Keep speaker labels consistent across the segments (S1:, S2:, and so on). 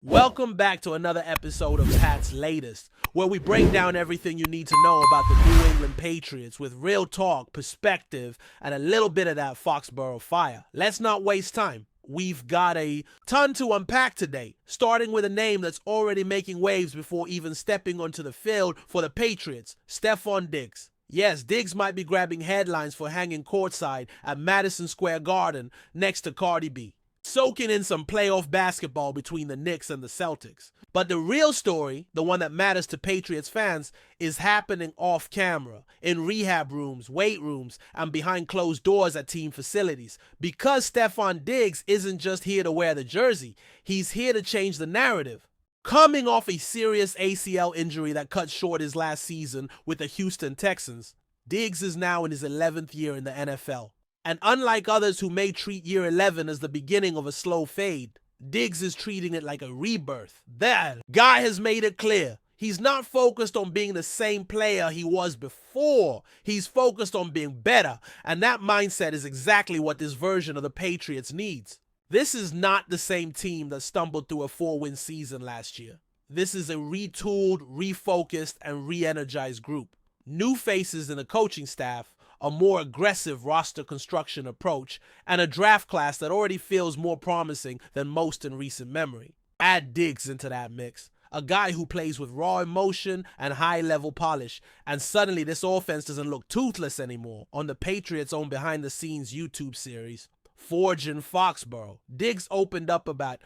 S1: Welcome back to another episode of Pat's Latest, where we break down everything you need to know about the New England Patriots with real talk, perspective, and a little bit of that Foxborough fire. Let's not waste time. We've got a ton to unpack today, starting with a name that's already making waves before even stepping onto the field for the Patriots, Stefon Diggs. Yes, Diggs might be grabbing headlines for hanging courtside at Madison Square Garden next to Cardi B, soaking in some playoff basketball between the Knicks and the Celtics. But the real story, the one that matters to Patriots fans, is happening off camera, in rehab rooms, weight rooms, and behind closed doors at team facilities. Because Stefon Diggs isn't just here to wear the jersey, he's here to change the narrative. Coming off a serious ACL injury that cut short his last season with the Houston Texans, Diggs is now in his 11th year in the NFL. And unlike others who may treat year 11 as the beginning of a slow fade, Diggs is treating it like a rebirth. That guy has made it clear. He's not focused on being the same player he was before. He's focused on being better. And that mindset is exactly what this version of the Patriots needs. This is not the same team that stumbled through a 4-win season last year. This is a retooled, refocused, and re-energized group. New faces in the coaching staff, a more aggressive roster construction approach, and a draft class that already feels more promising than most in recent memory. Add Diggs into that mix, a guy who plays with raw emotion and high-level polish, and suddenly this offense doesn't look toothless anymore. On the Patriots' own behind-the-scenes YouTube series, Forge in Foxborough, Diggs opened up about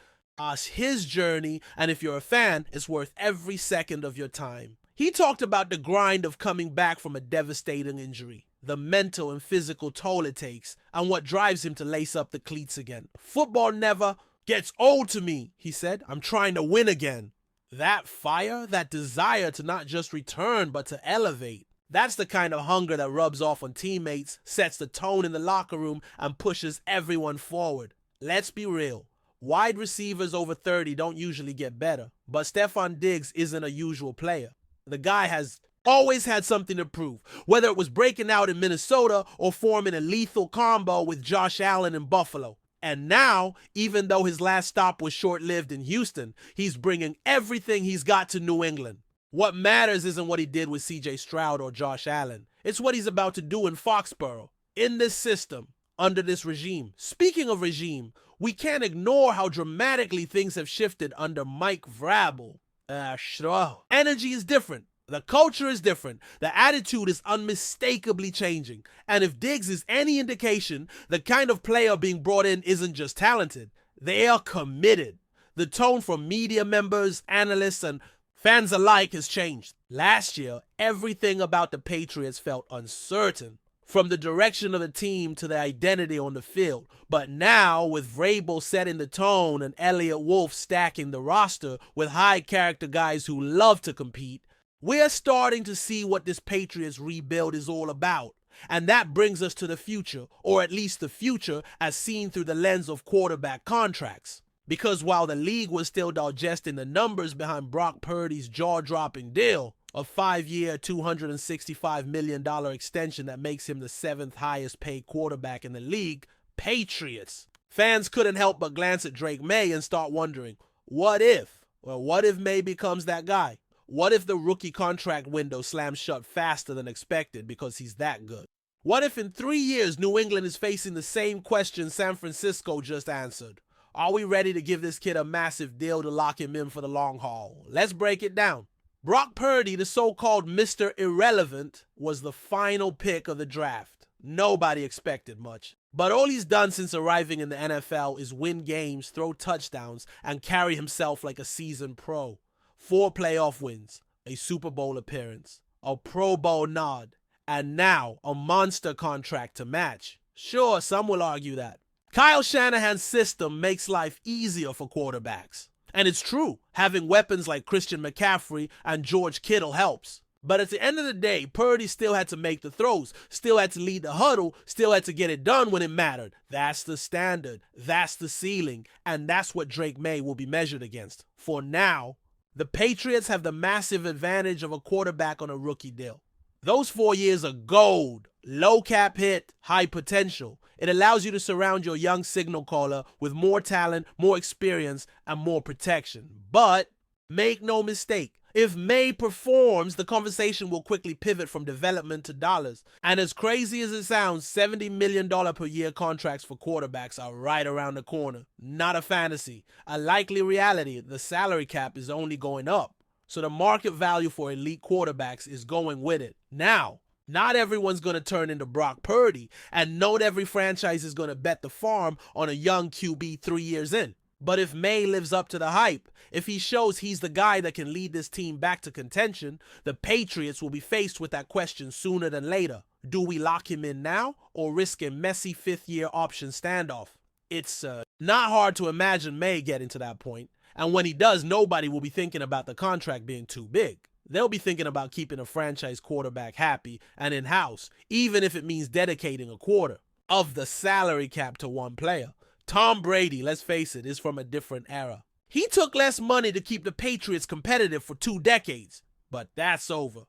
S1: his journey, and if you're a fan, it's worth every second of your time. He talked about the grind of coming back from a devastating injury, the mental and physical toll it takes, and what drives him to lace up the cleats again. Football never gets old to me, he said. I'm trying to win again. That fire, that desire to not just return, but to elevate. That's the kind of hunger that rubs off on teammates, sets the tone in the locker room, and pushes everyone forward. Let's be real. Wide receivers over 30 don't usually get better, but Stefon Diggs isn't a usual player. The guy has always had something to prove, whether it was breaking out in Minnesota or forming a lethal combo with Josh Allen in Buffalo. And now, even though his last stop was short-lived in Houston, he's bringing everything he's got to New England. What matters isn't what he did with CJ Stroud or Josh Allen. It's what he's about to do in Foxborough, in this system, under this regime. Speaking of regime, we can't ignore how dramatically things have shifted under Mike Vrabel. Energy is different. The culture is different. The attitude is unmistakably changing. And if Diggs is any indication, the kind of player being brought in isn't just talented. They are committed. The tone from media members, analysts, and fans alike has changed. Last year, everything about the Patriots felt uncertain, from the direction of the team to the identity on the field. But now, with Vrabel setting the tone and Elliott Wolf stacking the roster with high-character guys who love to compete, we're starting to see what this Patriots rebuild is all about. And that brings us to the future, or at least the future as seen through the lens of quarterback contracts. Because while the league was still digesting the numbers behind Brock Purdy's jaw-dropping deal, a 5-year, $265 million extension that makes him the 7th highest paid quarterback in the league, Patriots. Fans couldn't help but glance at Drake Maye and start wondering, what if? Well, what if Maye becomes that guy? What if the rookie contract window slams shut faster than expected because he's that good? What if in 3 years New England is facing the same question San Francisco just answered? Are we ready to give this kid a massive deal to lock him in for the long haul? Let's break it down. Brock Purdy, the so-called Mr. Irrelevant, was the final pick of the draft. Nobody expected much. But all he's done since arriving in the NFL is win games, throw touchdowns, and carry himself like a seasoned pro. 4 playoff wins, a Super Bowl appearance, a Pro Bowl nod, and now a monster contract to match. Sure, some will argue that. Kyle Shanahan's system makes life easier for quarterbacks. And it's true, having weapons like Christian McCaffrey and George Kittle helps. But at the end of the day, Purdy still had to make the throws, still had to lead the huddle, still had to get it done when it mattered. That's the standard, that's the ceiling, and that's what Drake Maye will be measured against. For now, the Patriots have the massive advantage of a quarterback on a rookie deal. Those 4 years are gold. Low cap hit, high potential. It allows you to surround your young signal caller with more talent, more experience, and more protection. But make no mistake, if Maye performs, the conversation will quickly pivot from development to dollars. And as crazy as it sounds, $70 million per year contracts for quarterbacks are right around the corner. Not a fantasy. A likely reality. The salary cap is only going up. So the market value for elite quarterbacks is going with it. Now, not everyone's going to turn into Brock Purdy, and not every franchise is going to bet the farm on a young QB 3 years in. But if Maye lives up to the hype, if he shows he's the guy that can lead this team back to contention, the Patriots will be faced with that question sooner than later. Do we lock him in now or risk a messy fifth-year option standoff? It's not hard to imagine Maye getting to that point. And when he does, nobody will be thinking about the contract being too big. They'll be thinking about keeping a franchise quarterback happy and in-house, even if it means dedicating a quarter of the salary cap to one player. Tom Brady, let's face it, is from a different era. He took less money to keep the Patriots competitive for 2 decades, but that's over.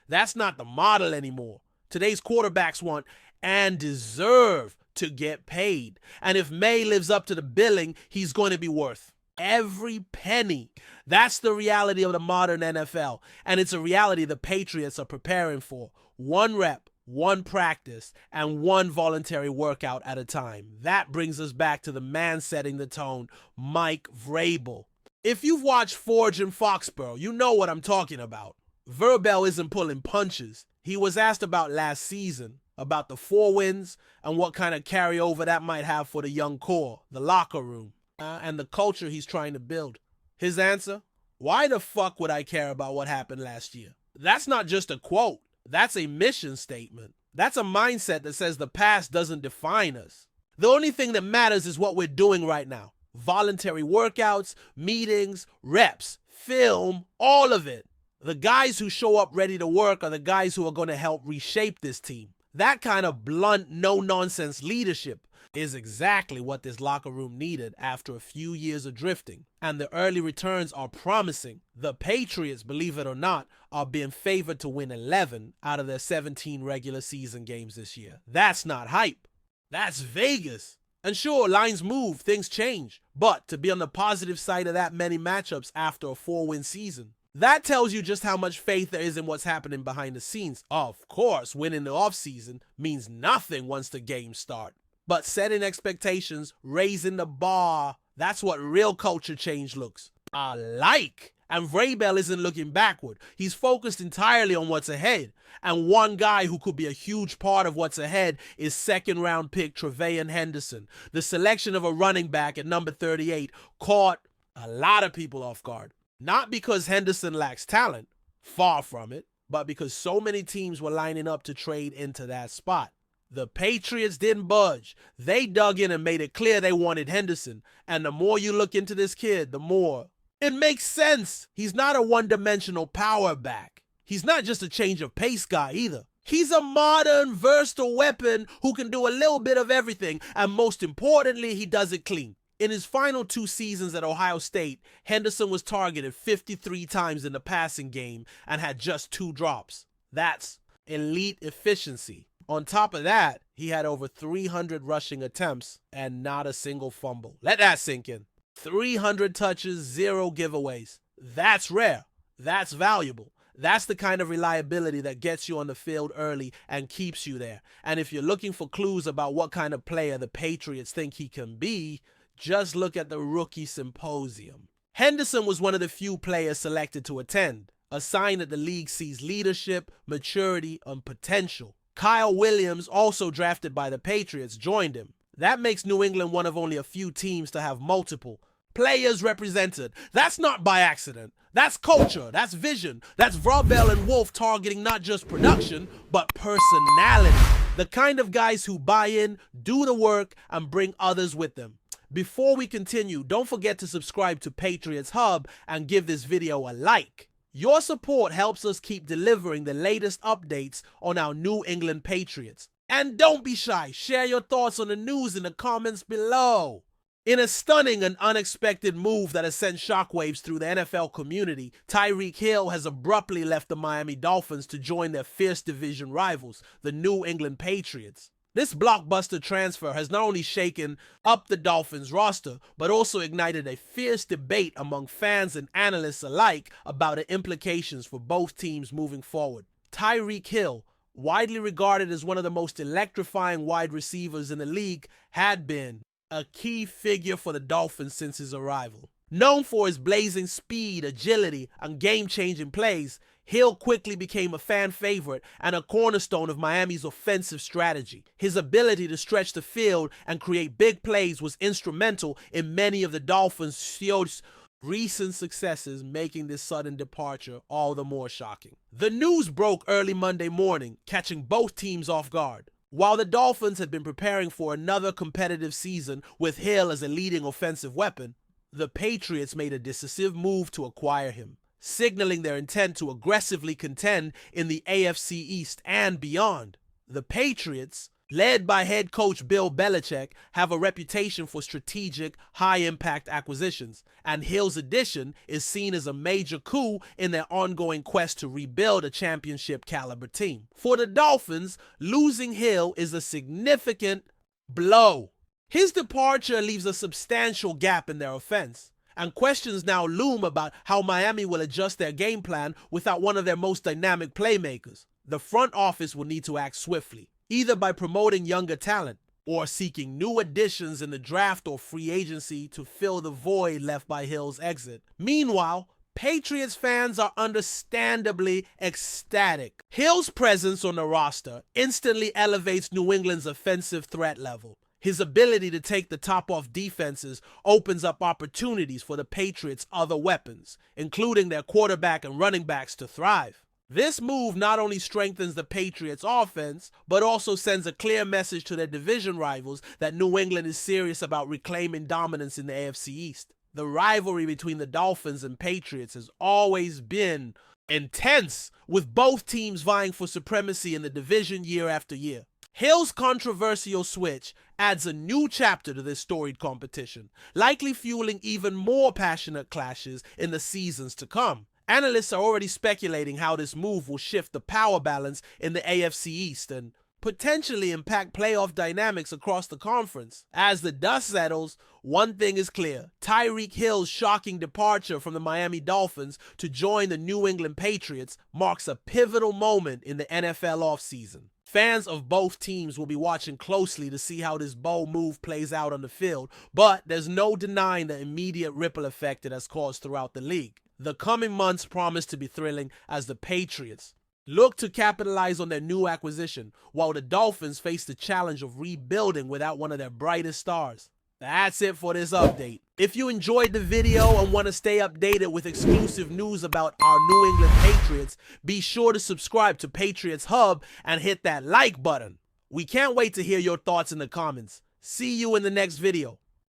S1: That's not the model anymore. Today's quarterbacks want and deserve to get paid. And if Maye lives up to the billing, he's going to be worth every penny. That's the reality of the modern NFL, and it's a reality the Patriots are preparing for. 1 rep, 1 practice, and 1 voluntary workout at a time. That brings us back to the man setting the tone, Mike Vrabel. If you've watched Forge in Foxborough, you know what I'm talking about. Vrabel isn't pulling punches. He was asked about last season, about the 4 wins, and what kind of carryover that might have for the young core, the locker room, and the culture he's trying to build. His answer? Why the fuck would I care about what happened last year? That's not just a quote. That's a mission statement. That's a mindset that says the past doesn't define us. The only thing that matters is what we're doing right now. Voluntary workouts, meetings, reps, film, all of it. The guys who show up ready to work are the guys who are going to help reshape this team. That kind of blunt, no-nonsense leadership is exactly what this locker room needed after a few years of drifting. And the early returns are promising. The Patriots, believe it or not, are being favored to win 11 out of their 17 regular season games this year. That's not hype. That's Vegas. And sure, lines move, things change. But to be on the positive side of that many matchups after a 4-win season, that tells you just how much faith there is in what's happening behind the scenes. Of course, winning the offseason means nothing once the games start. But setting expectations, raising the bar, that's what real culture change looks like. And Vrabel isn't looking backward. He's focused entirely on what's ahead. And one guy who could be a huge part of what's ahead is 2nd-round pick Trevayon Henderson. The selection of a running back at number 38 caught a lot of people off guard. Not because Henderson lacks talent, far from it, but because so many teams were lining up to trade into that spot. The Patriots didn't budge. They dug in and made it clear they wanted Henderson. And the more you look into this kid, the more it makes sense. He's not a one-dimensional power back. He's not just a change of pace guy either. He's a modern, versatile weapon who can do a little bit of everything. And most importantly, he does it clean. In his final 2 seasons at Ohio State, Henderson was targeted 53 times in the passing game and had just 2 drops. That's elite efficiency. On top of that, he had over 300 rushing attempts and not a single fumble. Let that sink in. 300 touches, 0 giveaways. That's rare. That's valuable. That's the kind of reliability that gets you on the field early and keeps you there. And if you're looking for clues about what kind of player the Patriots think he can be, just look at the rookie symposium. Henderson was one of the few players selected to attend, a sign that the league sees leadership, maturity, and potential. Kyle Williams, also drafted by the Patriots, joined him. That makes New England one of only a few teams to have multiple players represented. That's not by accident. That's culture. That's vision. That's Vrabel and Wolf targeting not just production, but personality. The kind of guys who buy in, do the work, and bring others with them. Before we continue, don't forget to subscribe to Patriots Hub and give this video a like. Your support helps us keep delivering the latest updates on our New England Patriots. And don't be shy, share your thoughts on the news in the comments below. In a stunning and unexpected move that has sent shockwaves through the NFL community, Tyreek Hill has abruptly left the Miami Dolphins to join their fierce division rivals, the New England Patriots. This blockbuster transfer has not only shaken up the Dolphins roster, but also ignited a fierce debate among fans and analysts alike about the implications for both teams moving forward. Tyreek Hill, widely regarded as one of the most electrifying wide receivers in the league, had been a key figure for the Dolphins since his arrival. Known for his blazing speed, agility, and game-changing plays, Hill quickly became a fan favorite and a cornerstone of Miami's offensive strategy. His ability to stretch the field and create big plays was instrumental in many of the Dolphins' recent successes, making this sudden departure all the more shocking. The news broke early Monday morning, catching both teams off guard. While the Dolphins had been preparing for another competitive season with Hill as a leading offensive weapon, the Patriots made a decisive move to acquire him, signaling their intent to aggressively contend in the AFC East and beyond. The Patriots, led by head coach Bill Belichick, have a reputation for strategic, high-impact acquisitions, and Hill's addition is seen as a major coup in their ongoing quest to rebuild a championship-caliber team. For the Dolphins, losing Hill is a significant blow. His departure leaves a substantial gap in their offense, and questions now loom about how Miami will adjust their game plan without one of their most dynamic playmakers. The front office will need to act swiftly, either by promoting younger talent or seeking new additions in the draft or free agency to fill the void left by Hill's exit. Meanwhile, Patriots fans are understandably ecstatic. Hill's presence on the roster instantly elevates New England's offensive threat level. His ability to take the top off defenses opens up opportunities for the Patriots' other weapons, including their quarterback and running backs, to thrive. This move not only strengthens the Patriots' offense, but also sends a clear message to their division rivals that New England is serious about reclaiming dominance in the AFC East. The rivalry between the Dolphins and Patriots has always been intense, with both teams vying for supremacy in the division year after year. Hill's controversial switch adds a new chapter to this storied competition, likely fueling even more passionate clashes in the seasons to come. Analysts are already speculating how this move will shift the power balance in the AFC East and potentially impact playoff dynamics across the conference. As the dust settles, one thing is clear: Tyreek Hill's shocking departure from the Miami Dolphins to join the New England Patriots marks a pivotal moment in the NFL offseason. Fans of both teams will be watching closely to see how this bold move plays out on the field, but there's no denying the immediate ripple effect it has caused throughout the league. The coming months promise to be thrilling as the Patriots look to capitalize on their new acquisition, while the Dolphins face the challenge of rebuilding without one of their brightest stars. That's it for this update. If you enjoyed the video and want to stay updated with exclusive news about our New England Patriots, be sure to subscribe to Patriots Hub and hit that like button. We can't wait to hear your thoughts in the comments. See you in the next video.